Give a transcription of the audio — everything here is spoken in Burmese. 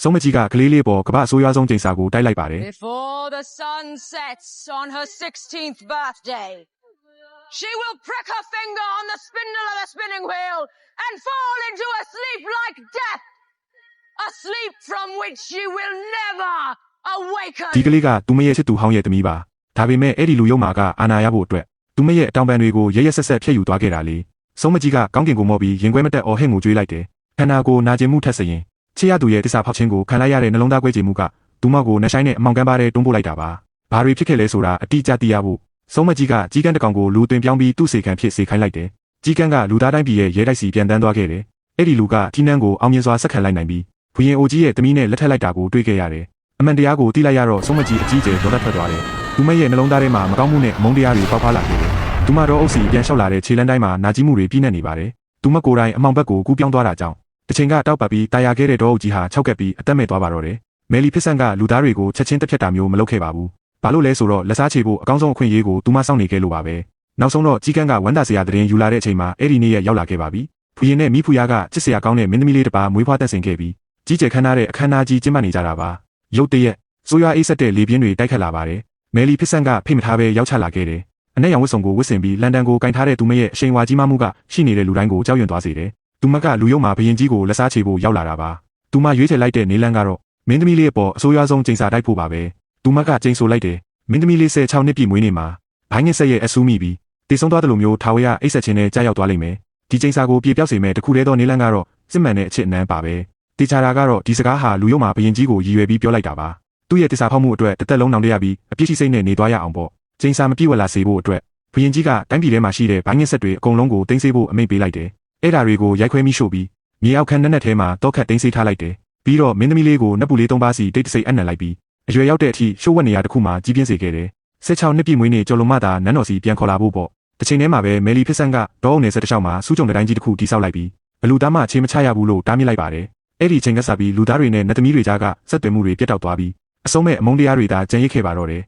ဆုံးမကြီးကကလေးလေးပေါ်ကမ္ဘာအဆိုးရွားဆုံးချိန်စာကိုတိုက်လိုက်ပါတယ် Before the sun sets on her 16th birthday, she will prick her finger on the spindle of the spinning wheel and fall into a sleep like death, a sleep from which she will never awaken. ဒီကလေးကသူမရဲ့ချစ်သူဟောင်းရဲ့သမီးပါဒါပေမဲ့အဲ့ဒီလူယုံမာကအာနာရဖို့အတွက်သူမရဲ့အတောင်ပံတွေကိုရရဆက်ဆက်ဖျက်ယူသွားခဲ့တာလေဆုံးမကြီးကကောင်းကင်ကိုမော့ပြီးရင်ခွဲမတက်အော်ဟစ်ငိုကြွေးလိုက်တယ်ခန္ဓာကိုယ်နာကျင်မှုထက်စရင်ချစ်ရသူရဲ့တစ္ဆာဖောက်ခြင်းကိုခံလိုက်ရတဲ့နှလုံးသားကွဲကြေမှုကသူမကိုနှဆိုင်နဲ့အမောင်ကန်းပါတဲ့တွန်းပို့လိုက်တာပါဘာတွေဖြစ်ခဲ့လဲဆိုတာအတိအကျသိရဖို့ဆုံးမကြီးကကြီးကန်းတကောင်ကိုလူသွင်းပြောင်းပြီးသူ့စေခံဖြစ်စေခိုင်းလိုက်တယ်ကြီးကန်းကလူသားတိုင်းပြည်ရဲ့ရဲတိုက်စီပြန်တန်းသွားခဲ့တယ်အဲ့ဒီလူကထီးနှန်းကိုအောင်မြင်စွာဆက်ခံလိုက်နိုင်ပြီးဘုရင်အိုကြီးရဲ့သမီးနဲ့လက်ထပ်လိုက်တာကိုတွေ့ခဲ့ရတယ်အမှန်တရားကိုသိလိုက်ရတော့ဆုံးမကြီးအကြီးကျယ်ဒေါသထွက်သွားတယ်သူမရဲ့နှလုံးသားထဲမှာမကောင်းမှုနဲ့အမုန်းတရားတွေပေါက်ဖွားလာခဲ့တယ်သူမတော့အုပ်စီပြန်လျှောက်လာတဲ့ခြေလမ်းတိုင်းမှာနာကျင်မှုတွေပြည့်နေနေပါတယ်သူမကိုယ်တိုင်အမောင်ဘက်ကိုကူးပြောင်းသွားတာကြောင့်တစ်ချိန်ကတောက်ပတ်ပြီးတာယာခဲ့တဲ့ဒေါအုပ်ကြီးဟာခြောက်ကပ်ပြီးအသက်မဲ့သွားပါတော့တယ်မယ်လီဖစ်ဆန်ကလူသားတွေကိုချက်ချင်းတက်ဖြတ်တာမျိုးမလုပ်ခဲ့ပါဘူးဘာလို့လဲဆိုတော့လက်စားချေဖို့အကောင်းဆုံးအခွင့်အရေးကိုသူမစောင့်နေခဲ့လို့ပါပဲနောက်ဆုံးတော့ကြီးကန်းကဝမ်းသာစရာသတင်းယူလာတဲ့အချိန်မှာအဲ့ဒီနေ့ရက်ရောက်လာခဲ့ပါပြီဖူရင်နဲ့မိဖူယားကချစ်စရာကောင်းတဲ့မင်းသမီးလေးတစ်ပါးမွေးဖွားတက်ဆင်ခဲ့ပြီးကြီးကျယ်ခမ်းနားတဲ့အခမ်းအနားကြီးကျင်းပနေကြတာပါရုတ်တရက်ဆိုးရွားအေးဆက်တဲ့လေပြင်းတွေတိုက်ခတ်လာပါတယ်မယ်လီဖစ်ဆန်ကဖိတ်မထားပဲရောက်ချလာခဲ့တယ်အနက်ရောင်ဝတ်စုံကိုဝတ်ဆင်ပြီးလန်ဒန်ကိုကင်ထားတဲ့သူမရဲ့အရှိန်ဝါကြီးမားမှုကရှိနေတဲ့လူတိုင်းကိုကြောက်ရွံ့သွားစေတယ်သူမကလူယုံမှာဘရင်ကြီးကိုလက်စားချေဖို့ရောက်လာတာပါသူမရွေးချယ်လိုက်တဲ့နေလန်းကတော့မင်းသမီးလေးအပေါ်အဆိုးရွားဆုံးချိန်စာတိုက်ဖို့ပါပဲသူမကချိန်ဆိုလိုက်တယ်မင်းသမီးလေး16နှစ်ပြည့်မွေးနေ့မှာဘိုင်းငစ်ဆက်ရဲ့အဆူးမိပြီးတည်ဆုံးသွားတယ်လို့မျိုးထာဝရအိတ်ဆက်ခြင်းနဲ့ကြားရောက်သွားလိမ့်မယ်ဒီချိန်စာကိုပြေပြောက်စေမဲ့တခုတည်းသောနေလန်းကတော့စစ်မှန်တဲ့အချစ်အနမ်းပါပဲတေချာတာကတော့ဒီစကားဟာလူယုံမှာဘရင်ကြီးကိုရည်ရွယ်ပြီးပြောလိုက်တာပါသူ့ရဲ့တစ္ဆာဖောက်မှုအတွက်တစ်သက်လုံးနောင်တရပြီးအပြစ်ရှိစိတ်နဲ့နေသွားရအောင်ပေါ့ချိန်စာမပြည့်ဝလာစေဖို့အတွက်ဘရင်ကြီးကတိုင်းပြည်ထဲမှာရှိတဲ့ဘိုင်းငစ်ဆက်တွေအကုန်လုံးကိုတင်ဆေးဖို့အမိန့်ပေးလိုက်တယ်အဲ့ဓာတွေကိုရိုက်ခွဲမိရှို့ပြီးမြေအောက်ခန်းနက်ထဲမှာတောခတ်တင်ဆေးထားလိုက်တယ်ပြီးတော့မင်းသမီးလေးကိုနတ်ပူလေး3ပါးစီတိတ်တဆိတ်အနံ့လိုက်ပြီးအရွယ်ရောက်တဲ့အထိရှို့ဝက်နေရတစ်ခုမှကြီးပြင်းစေခဲ့တယ်16နှစ်ပြည့်မွေးနေ့ကျော်လုံးမသာနန်းတော်စီပြန်ခေါ်လာဖို့ပေါ့တစ်ချိန်တည်းမှာပဲမယ်လီဖစ်ဆန်ကဒေါအုံနယ်ဆက်တစ်လျှောက်မှာစူးကြုံတိုင်းကြီးတစ်ခုတိဆောက်လိုက်ပြီးဘလူသားမှချင်းမချရဘူးလို့တားမြစ်လိုက်ပါတယ်အဲ့ဒီချိန်ကစပြီးလူသားတွေနဲ့နတ်သမီးတွေကြားကဆက်သွယ်မှုတွေပြတ်တောက်သွားပြီးအဆုံးမဲ့အမုန်းတရားတွေသာကျန်ရစ်ခဲ့ပါတော့တယ်